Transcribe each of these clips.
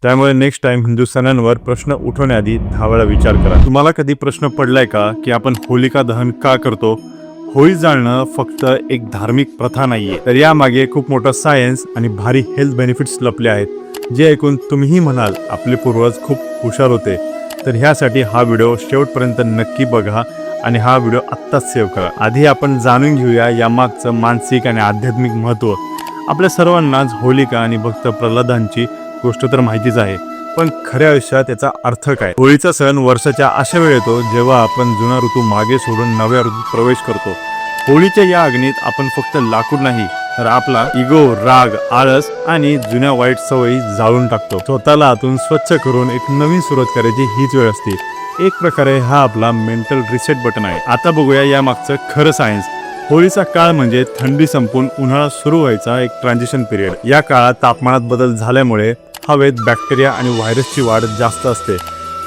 त्यामुळे next time Hindu सणांवर प्रश्न उठवण्याआधी 10 वेळा विचार करा। तुम्हाला कधी प्रश्न पडलाय का की आपण होलिका दहन का करतो? होळी जाळणं फक्त एक धार्मिक प्रथा नाहीये, तर यामागे खूप मोठा सायन्स आणि भारी हेल्थ बेनिफिट्स लपले आहेत, जे ऐकून तुम्हीही म्हणाल आपले पूर्वज खूप हुशार होते। तर ह्यासाठी हा व्हिडिओ शेवटपर्यंत नक्की बघा आणि हा व्हिडिओ आत्ताच सेव्ह करा। आधी आपण जाणून घेऊया यामागचं मानसिक आणि आध्यात्मिक महत्त्व। आपल्या सर्वांनाच होलिका आणि भक्त प्रल्हादांची गोष्ट तर माहितीच आहे, पण खऱ्या आयुष्यात याचा अर्थ काय? होळीचा सण वर्षाच्या अशा वेळी येतो जेव्हा आपण जुना ऋतू मागे सोडून नव्या ऋतूत प्रवेश करतो। होळीच्या या अग्नीत आपण फक्त लाकूड नाही तर आपला इगो, राग, आळस आणि जुन्या वाईट सवयी जाळून टाकतो। स्वतःला आतून स्वच्छ करून एक नवीन सुरुवात करायची हीच वेळ असते। एक प्रकारे हा आपला मेंटल रिसेट बटन आहे। आता बघूया या मागचं खरं सायन्स। होळीचा काळ म्हणजे थंडी संपून उन्हाळा सुरू व्हायचा एक ट्रान्झिशन पिरियड। या काळात तापमानात बदल झाल्यामुळे हवेत बॅक्टेरिया आणि व्हायरसची वाढ जास्त असते,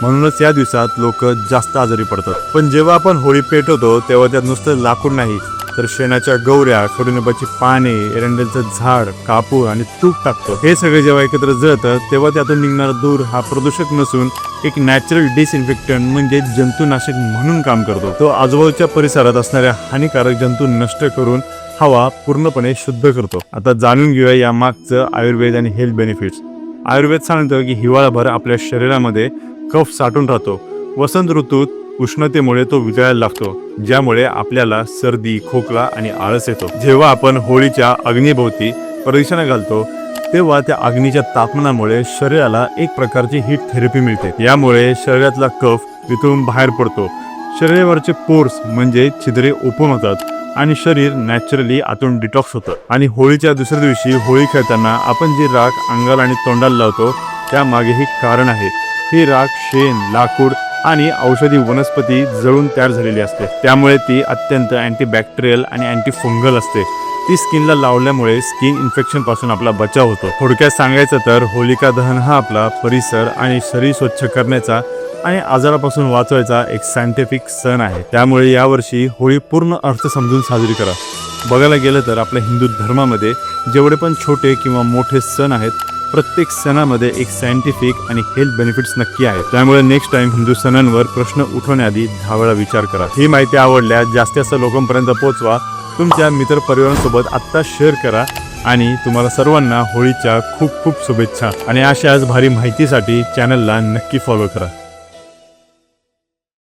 म्हणूनच या दिवसात लोक जास्त आजारी पडतात। पण जेव्हा आपण होळी पेटवतो तेव्हा त्यात नुसतं लाकूड नाही तर शेणाच्या गौऱ्या, कडुनिंबाची पाने, एरंडेलचं झाड, कापूर आणि तूप टाकतो। हे सगळे जेव्हा एकत्र जळतं तेव्हा त्यातून निघणारा धूर हा प्रदूषक नसून एक नॅचरल डिसइन्फेक्टंट म्हणजे जंतुनाशक म्हणून काम करतो। तो आजूबाजूच्या परिसरात असणाऱ्या हानिकारक जंतू नष्ट करून हवा पूर्णपणे शुद्ध करतो। आता जाणून घेऊया या मागचं आयुर्वेद आणि हेल्थ बेनिफिट्स। आयुर्वेद सांगतो की हिवाळाभर आपल्या शरीरामध्ये कफ साठून राहतो। वसंत ऋतूत उष्णतेमुळे तो वितळायला लागतो, ज्यामुळे आपल्याला सर्दी, खोकला आणि आळस येतो। जेव्हा आपण होळीच्या अग्नीभोवती प्रदक्षिणा घालतो तेव्हा त्या अग्नीच्या तापमानामुळे शरीराला एक प्रकारची हीट थेरपी मिळते। यामुळे शरीरातला कफ वितळून बाहेर पडतो, शरीरावरचे पोर्स म्हणजे छिद्रे ओपन होतात आणि शरीर नॅचरली आतून डिटॉक्स होतं। आणि होळीच्या दुसऱ्या दिवशी होळी खेळताना आपण जी राख अंगाला आणि तोंडाला लावतो त्यामागेही कारण आहे। ही राख शेण, लाकूड आणि औषधी वनस्पती जळून तयार झालेली असते, त्यामुळे ती अत्यंत अँटीबॅक्टेरियल आणि अँटीफंगल असते। ती स्किनला लावल्यामुळे स्किन इन्फेक्शन पासून आपला बचाव होतो। थोडक्यात सांगायचं तर होलिका दहन हा आपला परिसर आणि शरीर स्वच्छ करण्याचा आणि आजारापासून वाचवायचा एक सायंटिफिक सण आहे। त्यामुळे यावर्षी होळी पूर्ण अर्थ समजून साजरी करा। बघायला गेलं तर आपल्या हिंदू धर्मामध्ये जेवढे पण छोटे किंवा मोठे सण आहेत, प्रत्येक सणामध्ये एक सायंटिफिक आणि हेल्थ बेनिफिट्स नक्की आहेत। त्यामुळे नेक्स्ट टाइम हिंदू सणांवर प्रश्न उठवण्याआधी 10 वेळा विचार करा। ही माहिती आवडल्यास जास्तीत जास्त लोकांपर्यंत पोहोचवा, तुमच्या मित्र परिवारांसोबत आत्ता शेअर करा आणि तुम्हाला सर्वांना होळीच्या खूप खूप शुभेच्छा। आणि अशाच भारी माहितीसाठी चॅनलला नक्की फॉलो करा।